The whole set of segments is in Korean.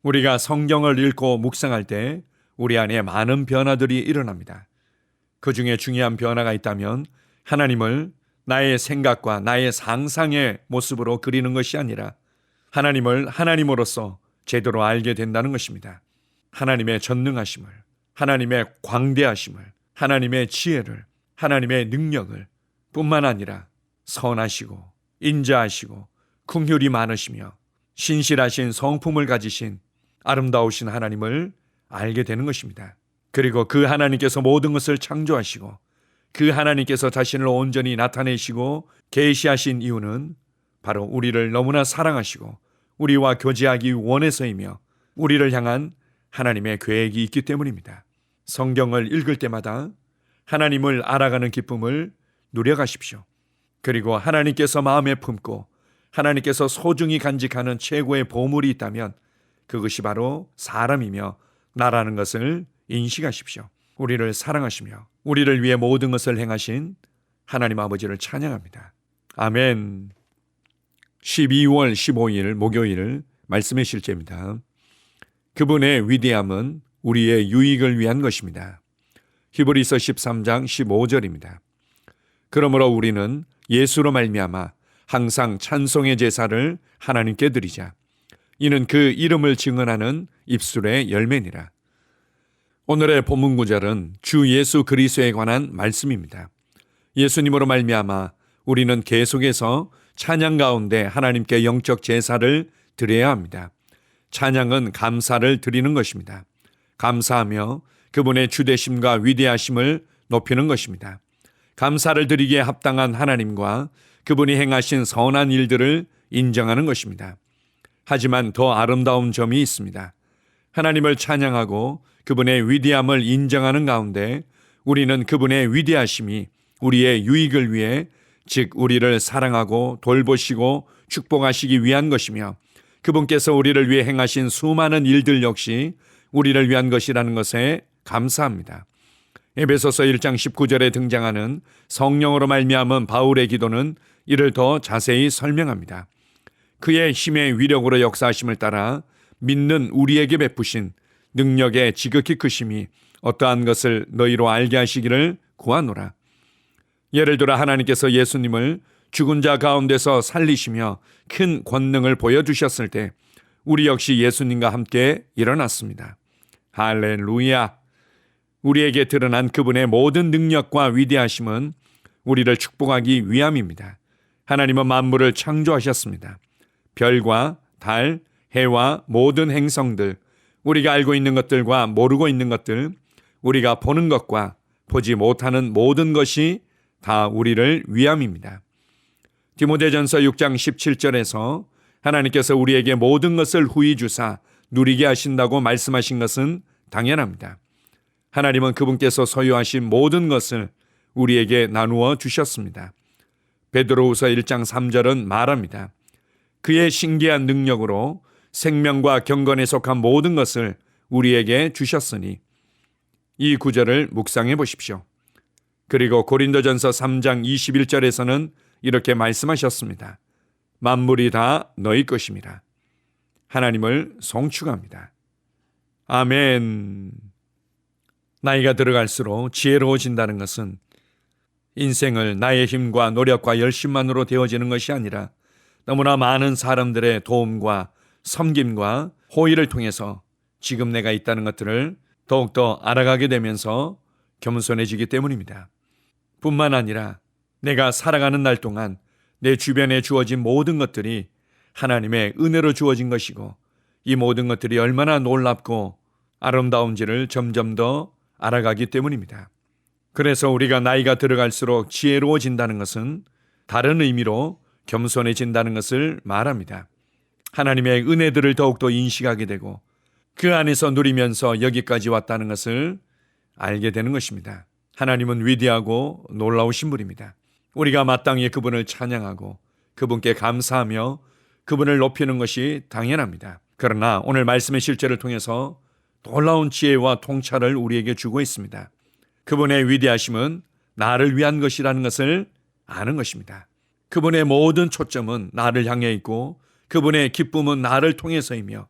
우리가 성경을 읽고 묵상할 때 우리 안에 많은 변화들이 일어납니다. 그 중에 중요한 변화가 있다면 하나님을 나의 생각과 나의 상상의 모습으로 그리는 것이 아니라 하나님을 하나님으로서 제대로 알게 된다는 것입니다. 하나님의 전능하심을, 하나님의 광대하심을, 하나님의 지혜를, 하나님의 능력을 뿐만 아니라 선하시고 인자하시고 긍휼이 많으시며 신실하신 성품을 가지신 아름다우신 하나님을 알게 되는 것입니다. 그리고 그 하나님께서 모든 것을 창조하시고 그 하나님께서 자신을 온전히 나타내시고 계시하신 이유는 바로 우리를 너무나 사랑하시고 우리와 교제하기 원해서이며 우리를 향한 하나님의 계획이 있기 때문입니다. 성경을 읽을 때마다 하나님을 알아가는 기쁨을 누려가십시오. 그리고 하나님께서 마음에 품고 하나님께서 소중히 간직하는 최고의 보물이 있다면 그것이 바로 사람이며 나라는 것을 인식하십시오. 우리를 사랑하시며 우리를 위해 모든 것을 행하신 하나님 아버지를 찬양합니다. 아멘. 12월 15일 목요일 말씀의 실제입니다. 그분의 위대함은 우리의 유익을 위한 것입니다. 히브리서 13장 15절입니다. 그러므로 우리는 예수로 말미암아 항상 찬송의 제사를 하나님께 드리자. 이는 그 이름을 증언하는 입술의 열매니라. 오늘의 본문 구절은 주 예수 그리스도에 관한 말씀입니다. 예수님으로 말미암아 우리는 계속해서 찬양 가운데 하나님께 영적 제사를 드려야 합니다. 찬양은 감사를 드리는 것입니다. 감사하며 그분의 주되심과 위대하심을 높이는 것입니다. 감사를 드리기에 합당한 하나님과 그분이 행하신 선한 일들을 인정하는 것입니다. 하지만 더 아름다운 점이 있습니다. 하나님을 찬양하고 그분의 위대함을 인정하는 가운데 우리는 그분의 위대하심이 우리의 유익을 위해, 즉 우리를 사랑하고 돌보시고 축복하시기 위한 것이며 그분께서 우리를 위해 행하신 수많은 일들 역시 우리를 위한 것이라는 것에 감사합니다. 에베소서 1장 19절에 등장하는 성령으로 말미암은 바울의 기도는 이를 더 자세히 설명합니다. 그의 힘의 위력으로 역사하심을 따라 믿는 우리에게 베푸신 능력의 지극히 크심이 어떠한 것을 너희로 알게 하시기를 구하노라. 예를 들어 하나님께서 예수님을 죽은 자 가운데서 살리시며 큰 권능을 보여주셨을 때 우리 역시 예수님과 함께 일어났습니다. 할렐루야! 우리에게 드러난 그분의 모든 능력과 위대하심은 우리를 축복하기 위함입니다. 하나님은 만물을 창조하셨습니다. 별과 달, 해와 모든 행성들, 우리가 알고 있는 것들과 모르고 있는 것들, 우리가 보는 것과 보지 못하는 모든 것이 다 우리를 위함입니다. 디모데전서 6장 17절에서 하나님께서 우리에게 모든 것을 후히 주사 누리게 하신다고 말씀하신 것은 당연합니다. 하나님은 그분께서 소유하신 모든 것을 우리에게 나누어 주셨습니다. 베드로후서 1장 3절은 말합니다. 그의 신기한 능력으로 생명과 경건에 속한 모든 것을 우리에게 주셨으니, 이 구절을 묵상해 보십시오. 그리고 고린도전서 3장 21절에서는 이렇게 말씀하셨습니다. 만물이 다 너희 것입니다. 하나님을 송축합니다. 아멘. 나이가 들어갈수록 지혜로워진다는 것은 인생을 나의 힘과 노력과 열심만으로 되어지는 것이 아니라 너무나 많은 사람들의 도움과 섬김과 호의를 통해서 지금 내가 있다는 것들을 더욱더 알아가게 되면서 겸손해지기 때문입니다. 뿐만 아니라 내가 살아가는 날 동안 내 주변에 주어진 모든 것들이 하나님의 은혜로 주어진 것이고 이 모든 것들이 얼마나 놀랍고 아름다운지를 점점 더 알아가기 때문입니다. 그래서 우리가 나이가 들어갈수록 지혜로워진다는 것은 다른 의미로 겸손해진다는 것을 말합니다. 하나님의 은혜들을 더욱더 인식하게 되고 그 안에서 누리면서 여기까지 왔다는 것을 알게 되는 것입니다. 하나님은 위대하고 놀라우신 분입니다. 우리가 마땅히 그분을 찬양하고 그분께 감사하며 그분을 높이는 것이 당연합니다. 그러나 오늘 말씀의 실제를 통해서 놀라운 지혜와 통찰을 우리에게 주고 있습니다. 그분의 위대하심은 나를 위한 것이라는 것을 아는 것입니다. 그분의 모든 초점은 나를 향해 있고 그분의 기쁨은 나를 통해서이며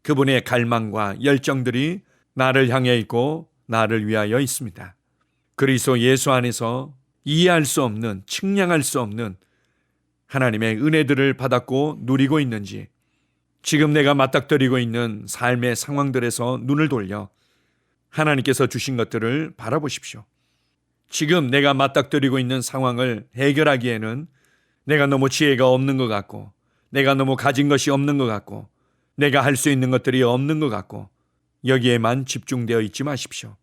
그분의 갈망과 열정들이 나를 향해 있고 나를 위하여 있습니다. 그리스도 예수 안에서 이해할 수 없는, 측량할 수 없는 하나님의 은혜들을 받았고 누리고 있는지, 지금 내가 맞닥뜨리고 있는 삶의 상황들에서 눈을 돌려 하나님께서 주신 것들을 바라보십시오. 지금 내가 맞닥뜨리고 있는 상황을 해결하기에는 내가 너무 지혜가 없는 것 같고, 내가 너무 가진 것이 없는 것 같고, 내가 할 수 있는 것들이 없는 것 같고, 여기에만 집중되어 있지 마십시오.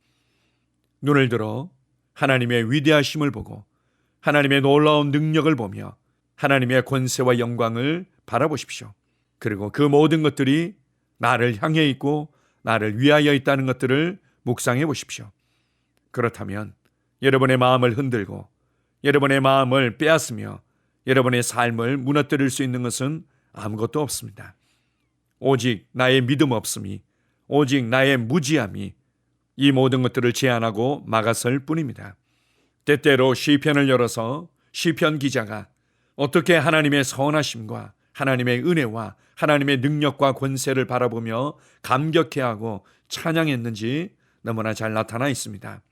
눈을 들어 하나님의 위대하심을 보고 하나님의 놀라운 능력을 보며 하나님의 권세와 영광을 바라보십시오. 그리고 그 모든 것들이 나를 향해 있고 나를 위하여 있다는 것들을 묵상해 보십시오. 그렇다면 여러분의 마음을 흔들고 여러분의 마음을 빼앗으며 여러분의 삶을 무너뜨릴 수 있는 것은 아무것도 없습니다. 오직 나의 믿음 없음이, 오직 나의 무지함이 이 모든 것들을 제한하고 막아설 뿐입니다. 때때로 시편을 열어서 시편 기자가 어떻게 하나님의 선하심과 하나님의 은혜와 하나님의 능력과 권세를 바라보며 감격해하고 찬양했는지 너무나 잘 나타나 있습니다.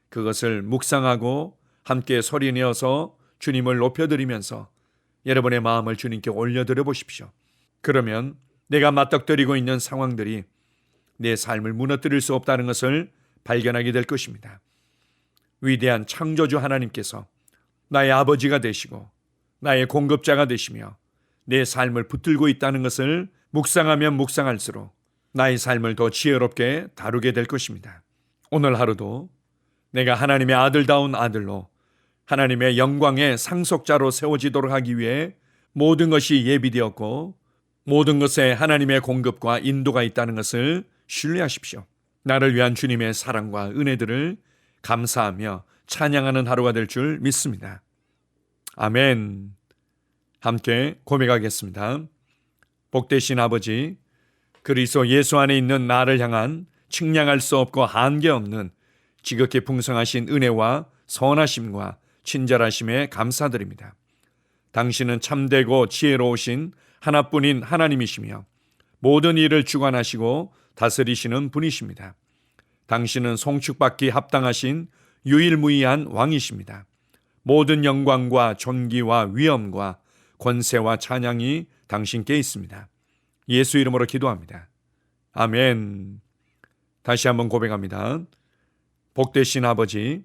그것을 묵상하고 함께 소리내어서 주님을 높여드리면서 여러분의 마음을 주님께 올려드려 보십시오. 그러면 내가 맞닥뜨리고 있는 상황들이 내 삶을 무너뜨릴 수 없다는 것을 발견하게 될 것입니다. 위대한 창조주 하나님께서 나의 아버지가 되시고 나의 공급자가 되시며 내 삶을 붙들고 있다는 것을 묵상하면 묵상할수록 나의 삶을 더 지혜롭게 다루게 될 것입니다. 오늘 하루도 내가 하나님의 아들다운 아들로 하나님의 영광의 상속자로 세워지도록 하기 위해 모든 것이 예비되었고 모든 것에 하나님의 공급과 인도가 있다는 것을 신뢰하십시오. 나를 위한 주님의 사랑과 은혜들을 감사하며 찬양하는 하루가 될 줄 믿습니다. 아멘. 함께 고백하겠습니다. 복되신 아버지, 그리스도 예수 안에 있는 나를 향한 측량할 수 없고 한계 없는 지극히 풍성하신 은혜와 선하심과 친절하심에 감사드립니다. 당신은 참되고 지혜로우신 하나뿐인 하나님이시며 모든 일을 주관하시고 다스리시는 분이십니다. 당신은 송축받기 합당하신 유일무이한 왕이십니다. 모든 영광과 존귀와 위엄과 권세와 찬양이 당신께 있습니다. 예수 이름으로 기도합니다. 아멘. 다시 한번 고백합니다. 복되신 아버지,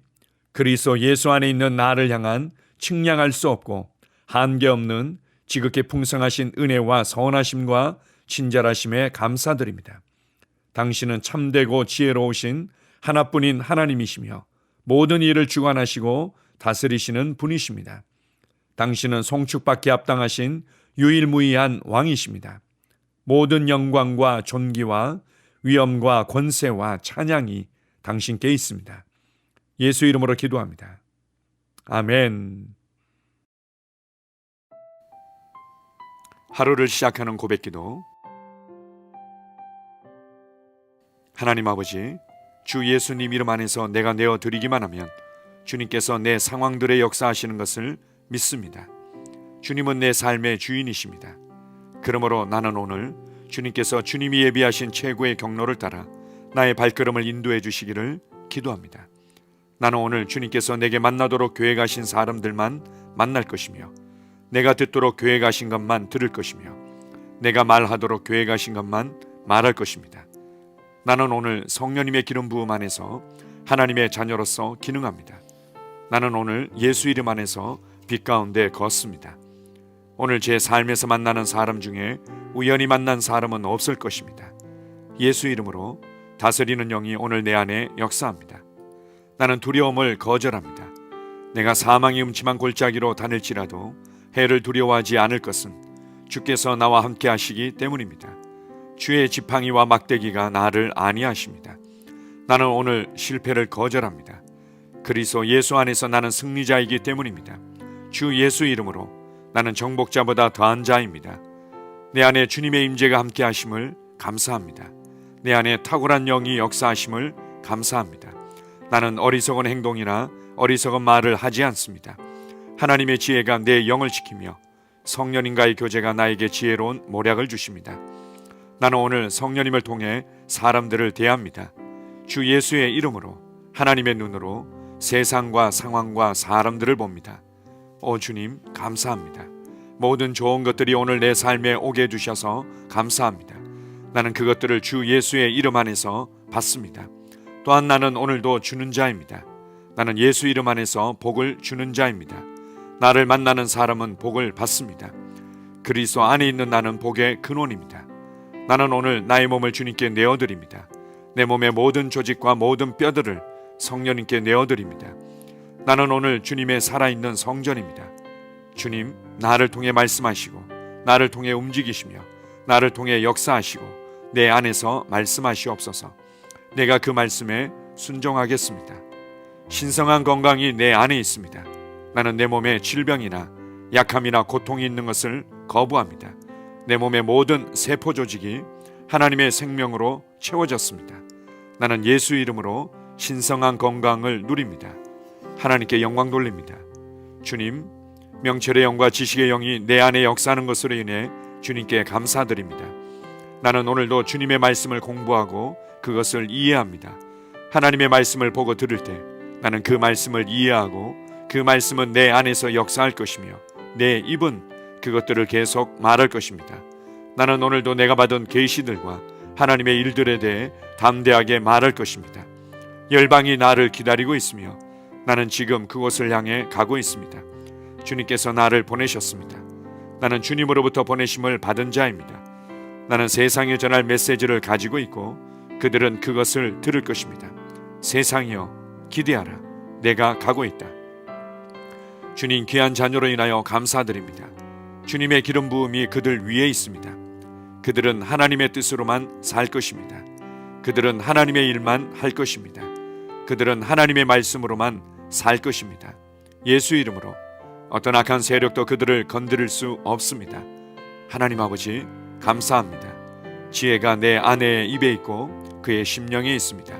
그리스도 예수 안에 있는 나를 향한 측량할 수 없고 한계 없는 지극히 풍성하신 은혜와 선하심과 친절하심에 감사드립니다. 당신은 참되고 지혜로우신 하나뿐인 하나님이시며 모든 일을 주관하시고 다스리시는 분이십니다. 당신은 송축받기 합당하신 유일무이한 왕이십니다. 모든 영광과 존귀와 위엄과 권세와 찬양이 당신께 있습니다. 예수 이름으로 기도합니다. 아멘. 하루를 시작하는 고백기도. 하나님 아버지, 주 예수님 이름 안에서 내가 내어드리기만 하면 주님께서 내 상황들에 역사하시는 것을 믿습니다. 주님은 내 삶의 주인이십니다. 그러므로 나는 오늘 주님께서 주님이 예비하신 최고의 경로를 따라 나의 발걸음을 인도해 주시기를 기도합니다. 나는 오늘 주님께서 내게 만나도록 계획하신 사람들만 만날 것이며 내가 듣도록 계획하신 것만 들을 것이며 내가 말하도록 계획하신 것만 말할 것입니다. 나는 오늘 성령님의 기름 부음 안에서 하나님의 자녀로서 기능합니다. 나는 오늘 예수 이름 안에서 빛 가운데 걷습니다. 오늘 제 삶에서 만나는 사람 중에 우연히 만난 사람은 없을 것입니다. 예수 이름으로 다스리는 영이 오늘 내 안에 역사합니다. 나는 두려움을 거절합니다. 내가 사망의 음침한 골짜기로 다닐지라도 해를 두려워하지 않을 것은 주께서 나와 함께 하시기 때문입니다. 주의 지팡이와 막대기가 나를 안위하십니다. 나는 오늘 실패를 거절합니다. 그리스도 예수 안에서 나는 승리자이기 때문입니다. 주 예수 이름으로 나는 정복자보다 더한 자입니다. 내 안에 주님의 임재가 함께 하심을 감사합니다. 내 안에 탁월한 영이 역사하심을 감사합니다. 나는 어리석은 행동이나 어리석은 말을 하지 않습니다. 하나님의 지혜가 내 영을 지키며 성령님과의 교제가 나에게 지혜로운 모략을 주십니다. 나는 오늘 성령님을 통해 사람들을 대합니다. 주 예수의 이름으로 하나님의 눈으로 세상과 상황과 사람들을 봅니다. 오 주님, 감사합니다. 모든 좋은 것들이 오늘 내 삶에 오게 해주셔서 감사합니다. 나는 그것들을 주 예수의 이름 안에서 받습니다. 또한 나는 오늘도 주는 자입니다. 나는 예수 이름 안에서 복을 주는 자입니다. 나를 만나는 사람은 복을 받습니다. 그리스도 안에 있는 나는 복의 근원입니다. 나는 오늘 나의 몸을 주님께 내어드립니다. 내 몸의 모든 조직과 모든 뼈들을 성령님께 내어드립니다. 나는 오늘 주님의 살아있는 성전입니다. 주님, 나를 통해 말씀하시고 나를 통해 움직이시며 나를 통해 역사하시고 내 안에서 말씀하시옵소서. 내가 그 말씀에 순종하겠습니다. 신성한 건강이 내 안에 있습니다. 나는 내 몸에 질병이나 약함이나 고통이 있는 것을 거부합니다. 내 몸의 모든 세포 조직이 하나님의 생명으로 채워졌습니다. 나는 예수 이름으로 신성한 건강을 누립니다. 하나님께 영광 돌립니다. 주님, 명철의 영과 지식의 영이 내 안에 역사하는 것으로 인해 주님께 감사드립니다. 나는 오늘도 주님의 말씀을 공부하고 그것을 이해합니다. 하나님의 말씀을 보고 들을 때 나는 그 말씀을 이해하고 그 말씀은 내 안에서 역사할 것이며 내 입은 그것들을 계속 말할 것입니다. 나는 오늘도 내가 받은 계시들과 하나님의 일들에 대해 담대하게 말할 것입니다. 열방이 나를 기다리고 있으며 나는 지금 그곳을 향해 가고 있습니다. 주님께서 나를 보내셨습니다. 나는 주님으로부터 보내심을 받은 자입니다. 나는 세상에 전할 메시지를 가지고 있고 그들은 그것을 들을 것입니다. 세상이여 기대하라. 내가 가고 있다. 주님 귀한 자녀로 인하여 감사드립니다. 주님의 기름 부음이 그들 위에 있습니다. 그들은 하나님의 뜻으로만 살 것입니다. 그들은 하나님의 일만 할 것입니다. 그들은 하나님의 말씀으로만 살 것입니다. 예수 이름으로 어떤 악한 세력도 그들을 건드릴 수 없습니다. 하나님 아버지 감사합니다. 지혜가 내 아내의 입에 있고 그의 심령에 있습니다.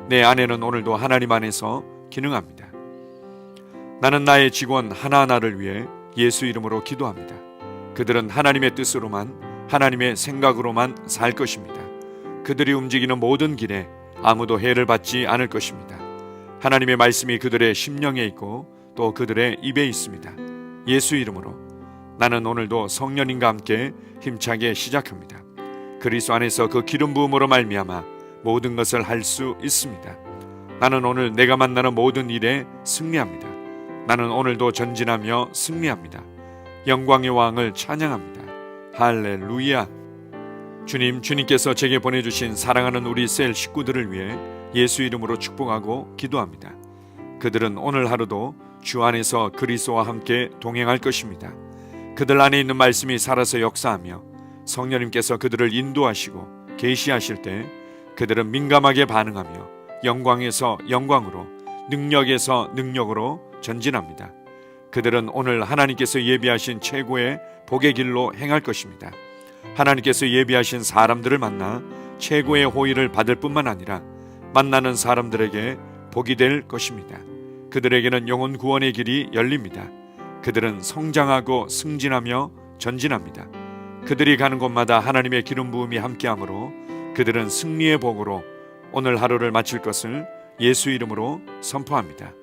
내 아내는 오늘도 하나님 안에서 기능합니다. 나는 나의 직원 하나하나를 위해 예수 이름으로 기도합니다. 그들은 하나님의 뜻으로만 하나님의 생각으로만 살 것입니다. 그들이 움직이는 모든 길에 아무도 해를 받지 않을 것입니다. 하나님의 말씀이 그들의 심령에 있고 또 그들의 입에 있습니다. 예수 이름으로 나는 오늘도 성령님과 함께 힘차게 시작합니다. 그리스도 안에서 그 기름 부음으로 말미암아 모든 것을 할 수 있습니다. 나는 오늘 내가 만나는 모든 일에 승리합니다. 나는 오늘도 전진하며 승리합니다. 영광의 왕을 찬양합니다. 할렐루야. 주님께서 제게 보내주신 사랑하는 우리 셀 식구들을 위해 예수 이름으로 축복하고 기도합니다. 그들은 오늘 하루도 주 안에서 그리스도와 함께 동행할 것입니다. 그들 안에 있는 말씀이 살아서 역사하며 성령님께서 그들을 인도하시고 계시하실 때 그들은 민감하게 반응하며 영광에서 영광으로 능력에서 능력으로 전진합니다. 그들은 오늘 하나님께서 예비하신 최고의 복의 길로 행할 것입니다. 하나님께서 예비하신 사람들을 만나 최고의 호의를 받을 뿐만 아니라 만나는 사람들에게 복이 될 것입니다. 그들에게는 영혼 구원의 길이 열립니다. 그들은 성장하고 승진하며 전진합니다. 그들이 가는 곳마다 하나님의 기름 부음이 함께하므로 그들은 승리의 복으로 오늘 하루를 마칠 것을 예수 이름으로 선포합니다.